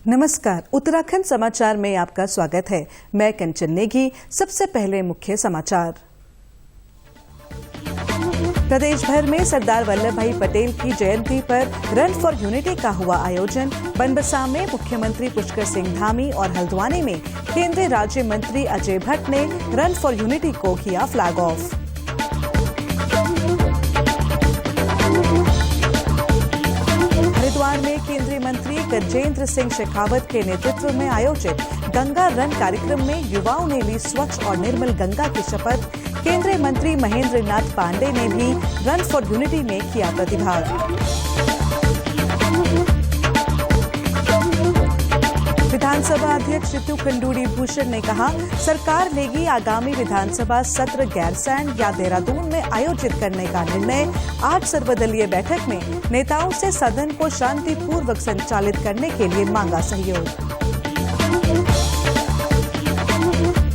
नमस्कार, उत्तराखंड समाचार में आपका स्वागत है। मैं कंचन नेगी। सबसे पहले मुख्य समाचार। प्रदेश भर में सरदार वल्लभ भाई पटेल की जयंती पर रन फॉर यूनिटी का हुआ आयोजन। बनबसा में मुख्यमंत्री पुष्कर सिंह धामी और हल्द्वानी में केंद्रीय राज्य मंत्री अजय भट्ट ने रन फॉर यूनिटी को किया फ्लैग ऑफ। हरिद्वार में केंद्रीय मंत्री गजेंद्र सिंह शेखावत के नेतृत्व में आयोजित गंगा रन कार्यक्रम में युवाओं ने ली स्वच्छ और निर्मल गंगा की शपथ। केंद्रीय मंत्री महेंद्र नाथ पांडे ने भी रन फॉर यूनिटी में किया प्रतिभाग। विधानसभा अध्यक्ष रितु खंडूड़ी भूषण ने कहा, सरकार लेगी आगामी विधानसभा सत्र गैरसैंण या देहरादून में आयोजित करने का निर्णय। आज सर्वदलीय बैठक में नेताओं से सदन को शांतिपूर्वक संचालित करने के लिए मांगा सहयोग।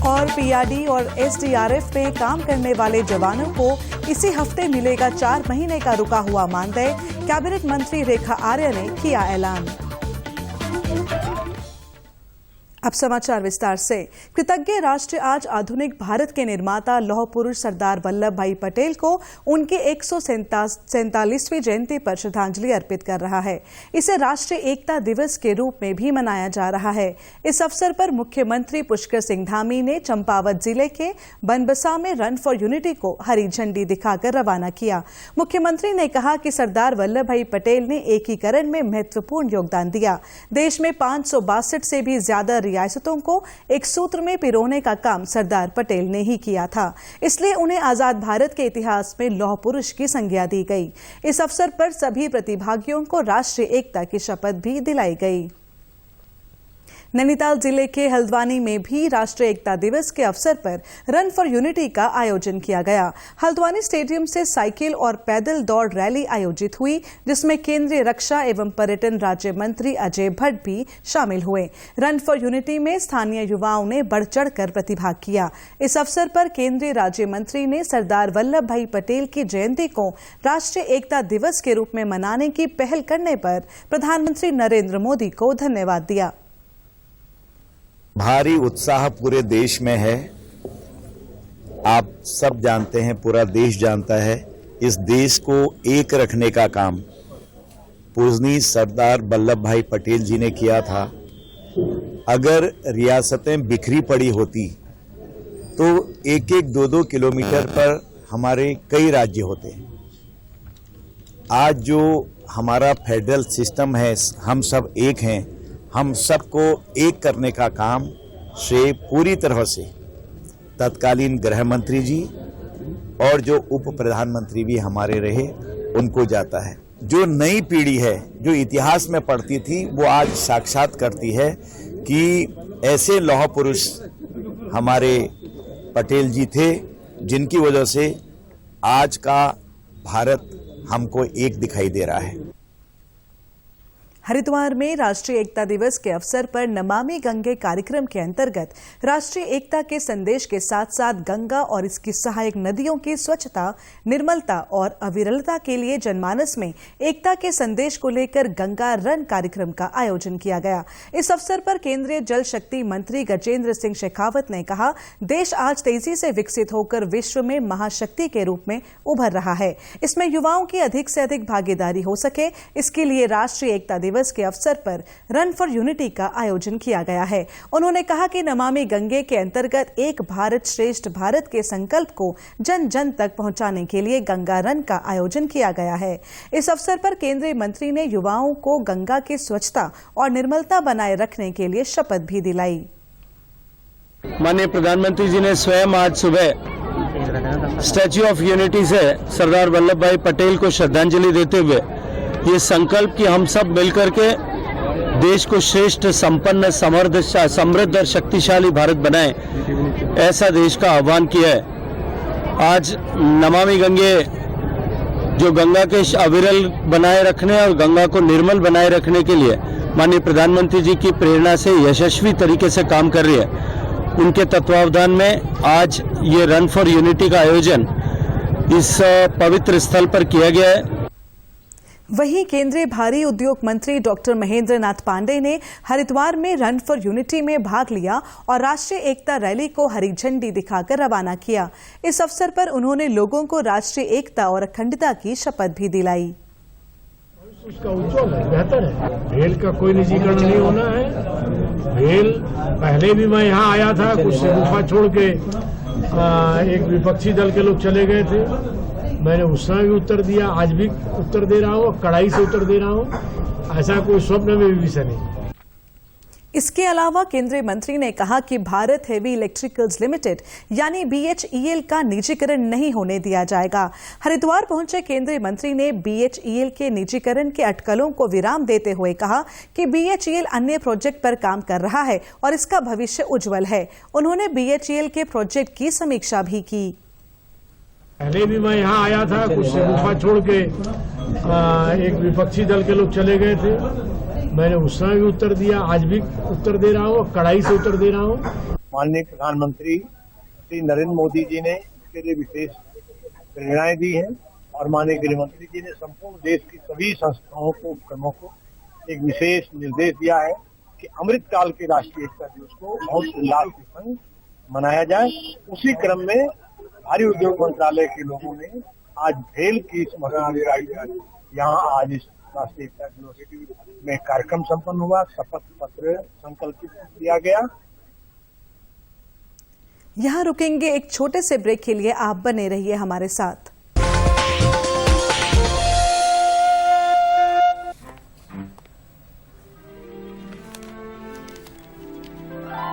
और पीआरडी और एसडीआरएफ में काम करने वाले जवानों को इसी हफ्ते मिलेगा 4 महीने का रुका हुआ मानदेय। कैबिनेट मंत्री रेखा आर्य ने किया ऐलान। अब समाचार विस्तार से। कृतज्ञ राष्ट्र आज आधुनिक भारत के निर्माता लौह पुरुष सरदार वल्लभ भाई पटेल को उनके 147वीं जयंती पर श्रद्धांजलि अर्पित कर रहा है। इसे राष्ट्रीय एकता दिवस के रूप में भी मनाया जा रहा है। इस अवसर पर मुख्यमंत्री पुष्कर सिंह धामी ने चंपावत जिले के बनबसा में रन फॉर यूनिटी को हरी झंडी दिखाकर रवाना किया। मुख्यमंत्री ने कहा कि सरदार वल्लभ भाई पटेल ने एकीकरण में महत्वपूर्ण योगदान दिया। देश में 562 से भी ज्यादा रियासतों को एक सूत्र में पिरोने का काम सरदार पटेल ने ही किया था, इसलिए उन्हें आजाद भारत के इतिहास में लौह पुरुष की संज्ञा दी गई। इस अवसर पर सभी प्रतिभागियों को राष्ट्रीय एकता की शपथ भी दिलाई गई। नैनीताल जिले के हल्द्वानी में भी राष्ट्रीय एकता दिवस के अवसर पर रन फॉर यूनिटी का आयोजन किया गया। हल्द्वानी स्टेडियम से साइकिल और पैदल दौड़ रैली आयोजित हुई, जिसमें केंद्रीय रक्षा एवं पर्यटन राज्य मंत्री अजय भट्ट भी शामिल हुए। रन फॉर यूनिटी में स्थानीय युवाओं ने बढ़ चढ़कर प्रतिभाग किया। इस अवसर पर केंद्रीय राज्य मंत्री ने सरदार वल्लभ भाई पटेल की जयंती को राष्ट्रीय एकता दिवस के रूप में मनाने की पहल करने पर प्रधानमंत्री नरेंद्र मोदी को धन्यवाद दिया। भारी उत्साह पूरे देश में है। आप सब जानते हैं, पूरा देश जानता है, इस देश को एक रखने का काम पूजनीय सरदार वल्लभ भाई पटेल जी ने किया था। अगर रियासतें बिखरी पड़ी होती तो 1-1, 2-2 किलोमीटर पर हमारे कई राज्य होते। आज जो हमारा फेडरल सिस्टम है, हम सब एक हैं। हम सबको एक करने का काम श्रेय पूरी तरह से तत्कालीन गृह मंत्री जी और जो उप प्रधानमंत्री भी हमारे रहे उनको जाता है। जो नई पीढ़ी है, जो इतिहास में पढ़ती थी, वो आज साक्षात करती है कि ऐसे लौह पुरुष हमारे पटेल जी थे, जिनकी वजह से आज का भारत हमको एक दिखाई दे रहा है। हरिद्वार में राष्ट्रीय एकता दिवस के अवसर पर नमामि गंगे कार्यक्रम के अंतर्गत राष्ट्रीय एकता के संदेश के साथ साथ गंगा और इसकी सहायक नदियों की स्वच्छता, निर्मलता और अविरलता के लिए जनमानस में एकता के संदेश को लेकर गंगा रन कार्यक्रम का आयोजन किया गया। इस अवसर पर केंद्रीय जल शक्ति मंत्री गजेंद्र सिंह शेखावत ने कहा, देश आज तेजी से विकसित होकर विश्व में महाशक्ति के रूप में उभर रहा है। इसमें युवाओं की अधिक से अधिक भागीदारी हो सके, इसके लिए राष्ट्रीय एकता दिवस के अवसर पर रन फॉर यूनिटी का आयोजन किया गया है। उन्होंने कहा कि नमामि गंगे के अंतर्गत एक भारत श्रेष्ठ भारत के संकल्प को जन जन तक पहुंचाने के लिए गंगा रन का आयोजन किया गया है। इस अवसर पर केंद्रीय मंत्री ने युवाओं को गंगा की स्वच्छता और निर्मलता बनाए रखने के लिए शपथ भी दिलाई। माननीय प्रधानमंत्री जी ने स्वयं आज सुबह स्टैच्यू ऑफ यूनिटी से सरदार वल्लभ भाई पटेल को श्रद्धांजलि देते हुए ये संकल्प कि हम सब मिलकर के देश को श्रेष्ठ, संपन्न, समृद्ध और शक्तिशाली भारत बनाएं, ऐसा देश का आह्वान किया है। आज नमामि गंगे, जो गंगा के अविरल बनाए रखने और गंगा को निर्मल बनाए रखने के लिए माननीय प्रधानमंत्री जी की प्रेरणा से यशस्वी तरीके से काम कर रही है। उनके तत्वावधान में आज ये रन फॉर यूनिटी का आयोजन इस पवित्र स्थल पर किया गया है। वहीं केंद्रीय भारी उद्योग मंत्री डॉक्टर महेंद्र नाथ पांडे ने हरिद्वार में रन फॉर यूनिटी में भाग लिया और राष्ट्रीय एकता रैली को हरी झंडी दिखाकर रवाना किया। इस अवसर पर उन्होंने लोगों को राष्ट्रीय एकता और अखंडता की शपथ भी दिलाई। उसका उज्जवल है, बेहतर है। रेल का कोई निजीकरण नहीं होना है। रेल पहले भी मैं यहाँ आया था, कुछ गुफा छोड़ के एक विपक्षी दल के लोग चले गए थे। मैंने उस समय भी उत्तर दिया, आज भी उत्तर दे रहा हूँ, कड़ाई से उत्तर दे रहा हूँ। ऐसा कोई स्वप्न में भी विषय नहीं। इसके अलावा केंद्रीय मंत्री ने कहा कि भारत हेवी इलेक्ट्रिकल्स लिमिटेड यानी BHEL का निजीकरण नहीं होने दिया जाएगा। हरिद्वार पहुंचे केंद्रीय मंत्री ने BHEL के निजीकरण के अटकलों को विराम देते हुए कहा कि BHEL अन्य प्रोजेक्ट पर काम कर रहा है और इसका भविष्य उज्जवल है। उन्होंने BHEL के प्रोजेक्ट की समीक्षा भी की। पहले भी मैं यहाँ आया था, कुछ गुफा छोड़ के एक विपक्षी दल के लोग चले गए थे। मैंने उस समय भी उत्तर दिया, आज भी उत्तर दे रहा हूँ, कड़ाई से उत्तर दे रहा हूँ। माननीय प्रधानमंत्री श्री नरेंद्र मोदी जी ने इसके लिए विशेष प्रेरणाएं दी हैं और माननीय गृह मंत्री जी ने संपूर्ण देश की सभी संस्थाओं को, उपक्रमों को एक विशेष निर्देश दिया है कि अमृतकाल के राष्ट्रीय एकता दिवस को बहुत उल्लास के संग मनाया जाए। उसी क्रम में भारी उद्योग मंत्रालय के लोगों ने आज भेल की यहाँ आज इस राष्ट्रीय एकता दिवस में कार्यक्रम संपन्न हुआ, शपथ पत्र संकल्पित किया गया। यहाँ रुकेंगे एक छोटे से ब्रेक के लिए, आप बने रहिए हमारे साथ।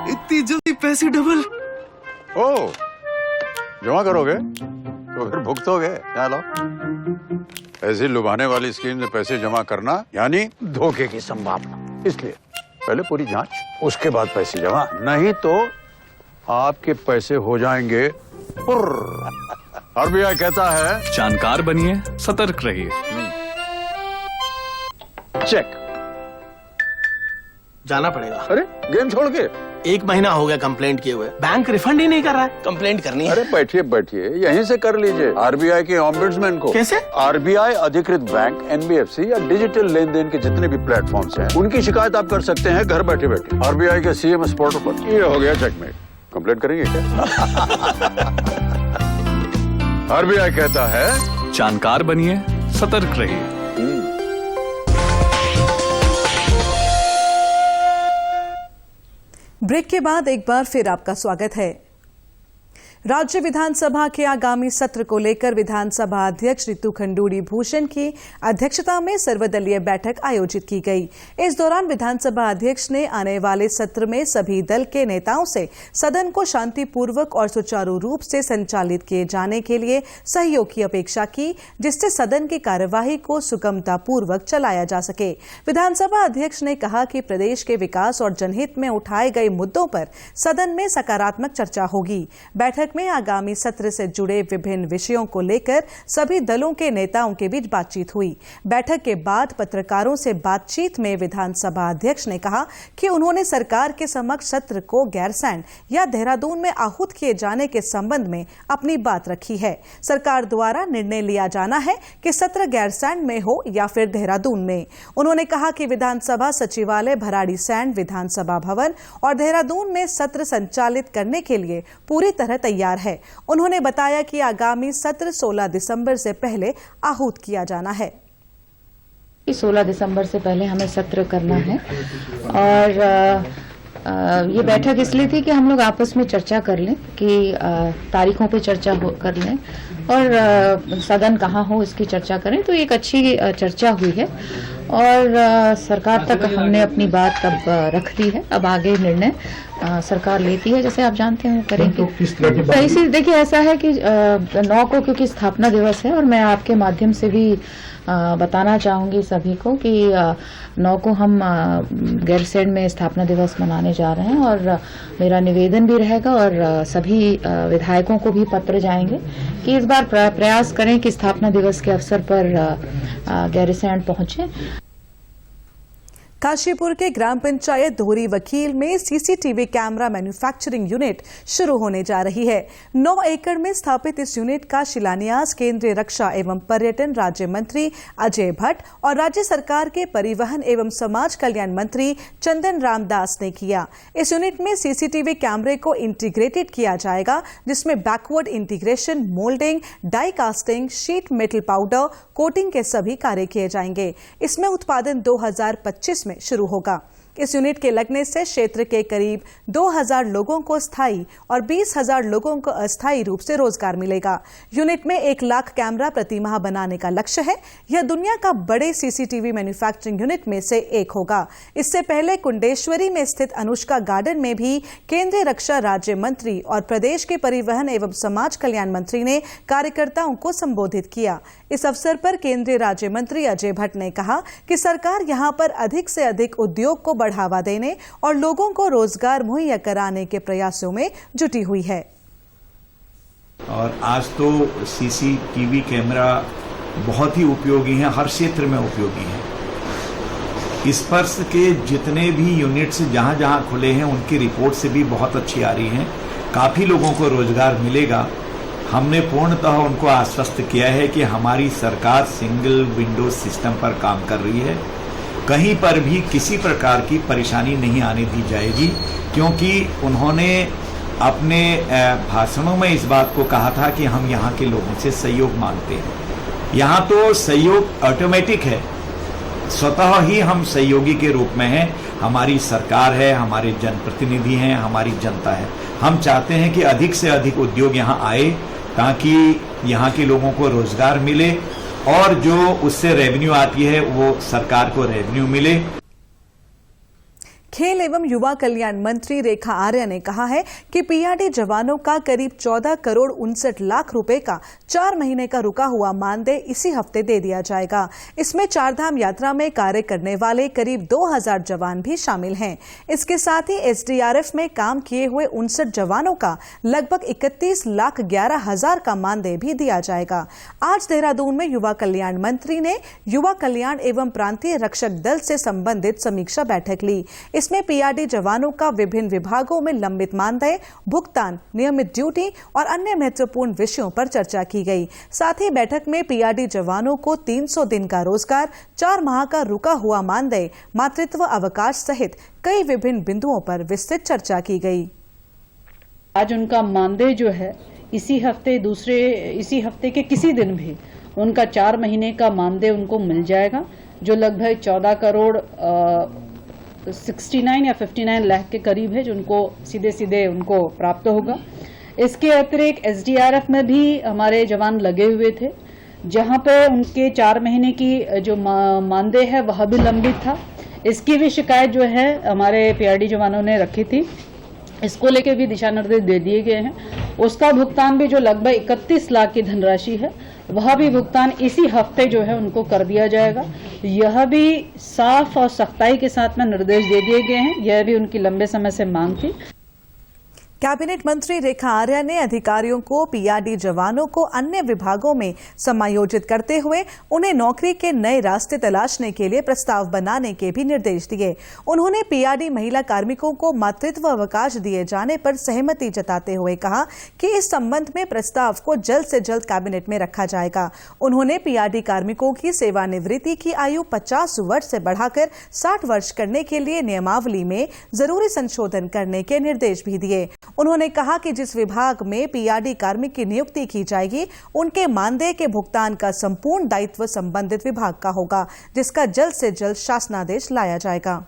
इतनी जल्दी पैसे डबल? ओ, जमा करोगे तो फिर भुगतोगे। चलो, ऐसी लुभाने वाली स्कीम में पैसे जमा करना यानी धोखे की संभावना, इसलिए पहले पूरी जांच, उसके बाद पैसे जमा, नहीं तो आपके पैसे हो जाएंगे पुर्र। RBI कहता है जानकार बनिए, सतर्क रहिए। चेक जाना पड़ेगा। अरे गेम छोड़ के 1 महीना हो गया कंप्लेंट किए हुए, बैंक रिफंड ही नहीं कर रहा है। कंप्लेंट करनी है। अरे बैठिए बैठिए, यहीं से कर लीजिए RBI के ऑम्बुड्समैन को। कैसे? RBI अधिकृत बैंक, NBFC या डिजिटल लेन देन के जितने भी प्लेटफॉर्म्स हैं, उनकी शिकायत आप कर सकते हैं घर बैठे बैठे RBI के CMS पोर्टल पर। ये हो गया चेकमेट। कंप्लेंट करेंगे क्या? RBI कहता है जानकार बनिए, सतर्क रहिए। ब्रेक के बाद एक बार फिर आपका स्वागत है। राज्य विधानसभा के आगामी सत्र को लेकर विधानसभा अध्यक्ष रितु खंडूड़ी भूषण की अध्यक्षता में सर्वदलीय बैठक आयोजित की गई। इस दौरान विधानसभा अध्यक्ष ने आने वाले सत्र में सभी दल के नेताओं से सदन को शांतिपूर्वक और सुचारू रूप से संचालित किए जाने के लिए सहयोग की अपेक्षा की, जिससे सदन की कार्यवाही को सुगमतापूर्वक चलाया जा सके। विधानसभा अध्यक्ष ने कहा कि प्रदेश के विकास और जनहित में उठाए गए मुद्दों पर सदन में सकारात्मक चर्चा होगी। बैठक में आगामी सत्र से जुड़े विभिन्न विषयों को लेकर सभी दलों के नेताओं के बीच बातचीत हुई। बैठक के बाद पत्रकारों से बातचीत में विधानसभा अध्यक्ष ने कहा कि उन्होंने सरकार के समक्ष सत्र को गैरसैंण या देहरादून में आहूत किए जाने के संबंध में अपनी बात रखी है। सरकार द्वारा निर्णय लिया जाना है कि सत्र गैरसैंण में हो या फिर देहरादून में। उन्होंने कहा कि विधानसभा सचिवालय भराड़ीसैंण, विधानसभा भवन और देहरादून में सत्र संचालित करने के लिए पूरी तरह तैयार है। उन्होंने बताया कि आगामी सत्र 16 दिसंबर से पहले आहूत किया जाना है। 16 दिसंबर से पहले हमें सत्र करना है और ये बैठक इसलिए थी कि हम लोग आपस में चर्चा कर लें कि तारीखों पे चर्चा कर लें और सदन कहाँ हो इसकी चर्चा करें। तो एक अच्छी चर्चा हुई है और सरकार तक हमने अपनी बात अब रख दी है। अब आगे निर्णय सरकार लेती है, जैसे आप जानते हैं करेंगे। तो इसी देखिए ऐसा है कि 9 को क्योंकि स्थापना दिवस है और मैं आपके माध्यम से भी बताना चाहूंगी सभी को कि 9 को हम गैरसैंण में स्थापना दिवस मनाने जा रहे हैं और मेरा निवेदन भी रहेगा और सभी विधायकों को भी पत्र जाएंगे कि इस बार प्रयास करें कि स्थापना दिवस के अवसर पर गैरसैंण पहुंचे। काशीपुर के ग्राम पंचायत दोहरी वकील में सीसीटीवी कैमरा मैन्युफैक्चरिंग यूनिट शुरू होने जा रही है। 9 एकड़ में स्थापित इस यूनिट का शिलान्यास केंद्रीय रक्षा एवं पर्यटन राज्य मंत्री अजय भट्ट और राज्य सरकार के परिवहन एवं समाज कल्याण मंत्री चंदन रामदास ने किया। इस यूनिट में सीसीटीवी कैमरे को इंटीग्रेटेड किया जाएगा, जिसमें backward integration, moulding, die casting, sheet metal powder, coating के सभी कार्य किए जाएंगे। इसमें उत्पादन 2025 में शुरू होगा। इस यूनिट के लगने से क्षेत्र के करीब 2000 लोगों को स्थायी और 20,000 लोगों को अस्थायी रूप से रोजगार मिलेगा। यूनिट में 1 लाख कैमरा प्रति माह बनाने का लक्ष्य है। यह दुनिया का बड़े सीसीटीवी मैन्युफैक्चरिंग यूनिट में से एक होगा। इससे पहले कुंडेश्वरी में स्थित अनुष्का गार्डन में भी केंद्रीय रक्षा राज्य मंत्री और प्रदेश के परिवहन एवं समाज कल्याण मंत्री ने कार्यकर्ताओं को संबोधित किया। इस अवसर पर केंद्रीय राज्य मंत्री अजय भट्ट ने कहा कि सरकार यहां पर अधिक से अधिक उद्योग को बढ़ावा देने और लोगों को रोजगार मुहैया कराने के प्रयासों में जुटी हुई है। और आज तो सीसीटीवी कैमरा बहुत ही उपयोगी है, हर क्षेत्र में उपयोगी है। स्पर्श के जितने भी यूनिट्स जहां जहां खुले हैं उनकी रिपोर्ट से भी बहुत अच्छी आ रही है। काफी लोगों को रोजगार मिलेगा। हमने पूर्णतः उनको आश्वस्त किया है कि हमारी सरकार सिंगल विंडो सिस्टम पर काम कर रही है। कहीं पर भी किसी प्रकार की परेशानी नहीं आने दी जाएगी, क्योंकि उन्होंने अपने भाषणों में इस बात को कहा था कि हम यहाँ के लोगों से सहयोग मांगते हैं। यहाँ तो सहयोग ऑटोमेटिक है, स्वतः ही हम सहयोगी के रूप में हैं। हमारी सरकार है, हमारे जनप्रतिनिधि हैं, हमारी जनता है। हम चाहते हैं कि अधिक से अधिक उद्योग यहाँ आए ताकि यहाँ के लोगों को रोजगार मिले और जो उससे रेवेन्यू आती है वो सरकार को रेवेन्यू मिले। खेल एवं युवा कल्याण मंत्री रेखा आर्या ने कहा है कि पीआरडी जवानों का करीब 14 करोड़ 59 लाख रुपए का 4 महीने का रुका हुआ मानदेय इसी हफ्ते दे दिया जाएगा। इसमें चारधाम यात्रा में कार्य करने वाले करीब 2000 जवान भी शामिल हैं। इसके साथ ही एसडीआरएफ में काम किए हुए 59 जवानों का लगभग 31,11,000 का मानदेय भी दिया जाएगा। आज देहरादून में युवा कल्याण मंत्री ने युवा कल्याण एवं प्रांतीय रक्षक दल से संबंधित समीक्षा बैठक ली। इसमें पीआरडी जवानों का विभिन्न विभागों में लंबित मानदेय, भुगतान, नियमित ड्यूटी और अन्य महत्वपूर्ण विषयों पर चर्चा की गई। साथ ही बैठक में पीआरडी जवानों को 300 दिन का रोजगार, 4 माह का रुका हुआ मानदेय, मातृत्व अवकाश सहित कई विभिन्न बिंदुओं पर विस्तृत चर्चा की गई। आज उनका मानदेय जो है इसी हफ्ते के किसी दिन भी उनका 4 महीने का मानदेय उनको मिल जाएगा, जो लगभग 14 करोड़ 69 या 59 लाख के करीब है, जो उनको सीधे उनको प्राप्त होगा। इसके अतिरिक्त एसडीआरएफ में भी हमारे जवान लगे हुए थे, जहां पे उनके 4 महीने की जो मानदेय है वह भी लंबित था। इसकी भी शिकायत जो है हमारे पीआरडी जवानों ने रखी थी। इसको लेके भी दिशा निर्देश दे दिए गए हैं। उसका भुगतान भी जो लगभग 31 लाख की धनराशि है वह भी भुगतान इसी हफ्ते जो है उनको कर दिया जाएगा। यह भी साफ और सख्ताई के साथ में निर्देश दे दिए गए हैं। यह भी उनकी लंबे समय से मांग थी। कैबिनेट मंत्री रेखा आर्या ने अधिकारियों को पीआरडी जवानों को अन्य विभागों में समायोजित करते हुए उन्हें नौकरी के नए रास्ते तलाशने के लिए प्रस्ताव बनाने के भी निर्देश दिए। उन्होंने पीआरडी महिला कार्मिकों को मातृत्व अवकाश दिए जाने पर सहमति जताते हुए कहा कि इस संबंध में प्रस्ताव को जल्द से जल्द कैबिनेट में रखा जाएगा। उन्होंने पीआरडी कार्मिकों की सेवानिवृत्ति की आयु 50 वर्ष से बढ़ाकर 60 वर्ष करने के लिए नियमावली में जरूरी संशोधन करने के निर्देश भी दिए। उन्होंने कहा कि जिस विभाग में पीआरडी कार्मिक की नियुक्ति की जाएगी उनके मानदेय के भुगतान का संपूर्ण दायित्व संबंधित विभाग का होगा, जिसका जल्द से जल्द शासनादेश लाया जाएगा।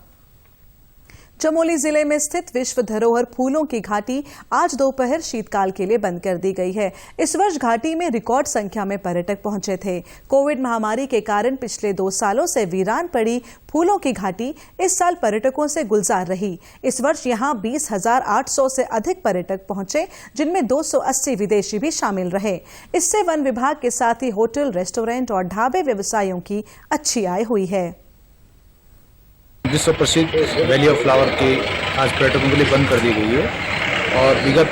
चमोली जिले में स्थित विश्व धरोहर फूलों की घाटी आज दोपहर शीतकाल के लिए बंद कर दी गई है। इस वर्ष घाटी में रिकॉर्ड संख्या में पर्यटक पहुंचे थे। कोविड महामारी के कारण पिछले 2 सालों से वीरान पड़ी फूलों की घाटी इस साल पर्यटकों से गुलजार रही। इस वर्ष यहां 20,800 से अधिक पर्यटक पहुंचे, जिनमें 280 विदेशी भी शामिल रहे। इससे वन विभाग के साथ ही होटल, रेस्टोरेंट और ढाबे व्यवसायियों की अच्छी आय हुई है। विश्व प्रसिद्ध वैली ऑफ फ्लावर की आज पर्यटकों के लिए बंद कर दी गई है और विगत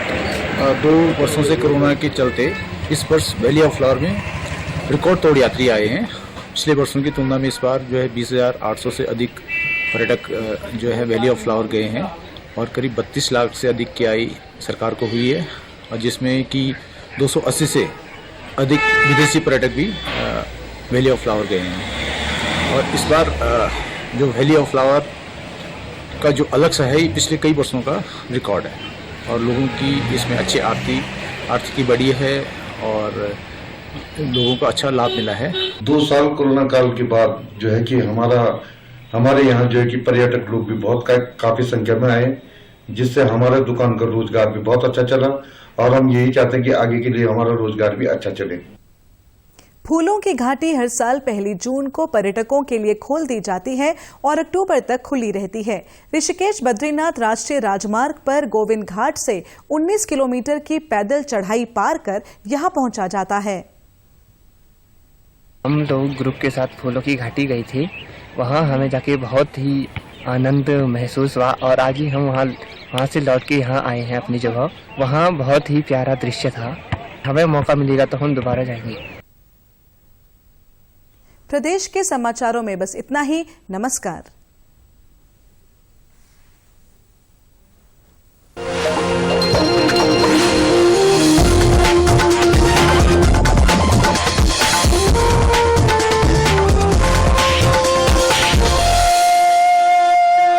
2 वर्षों से कोरोना के चलते इस वर्ष वैली ऑफ फ्लावर में रिकॉर्ड तोड़ यात्री आए हैं। पिछले वर्षों की तुलना में इस बार जो है 20,800 से अधिक पर्यटक जो है वैली ऑफ फ्लावर गए हैं और करीब 32 लाख से अधिक की आय सरकार को हुई है, और जिसमें कि 280 से अधिक विदेशी पर्यटक भी वैली ऑफ फ्लावर गए हैं। और इस बार जो वैली ऑफ फ्लावर का जो अलग सा है, पिछले कई वर्षों का रिकॉर्ड है और लोगों की इसमें अच्छी आर्थिकी बढ़ी है और लोगों को अच्छा लाभ मिला है। 2 साल कोरोना काल के बाद जो है कि हमारे यहाँ जो है कि पर्यटक लोग भी बहुत काफी संख्या में आए, जिससे हमारा दुकान का रोजगार भी बहुत अच्छा चला और हम यही चाहते हैं कि आगे के लिए हमारा रोजगार भी अच्छा चले। फूलों की घाटी हर साल 1 जून को पर्यटकों के लिए खोल दी जाती है और अक्टूबर तक खुली रहती है। ऋषिकेश बद्रीनाथ राष्ट्रीय राजमार्ग पर गोविंद घाट से 19 किलोमीटर की पैदल चढ़ाई पार कर यहां पहुंचा जाता है। हम लोग ग्रुप के साथ फूलों की घाटी गई थी, वहाँ हमें जाके बहुत ही आनंद महसूस हुआ और आज ही हम वहाँ से लौट के यहाँ आए हैं अपनी जगह। वहाँ बहुत ही प्यारा दृश्य था, हमें मौका मिलेगा तो हम दोबारा जाएंगे। प्रदेश के समाचारों में बस इतना ही। नमस्कार।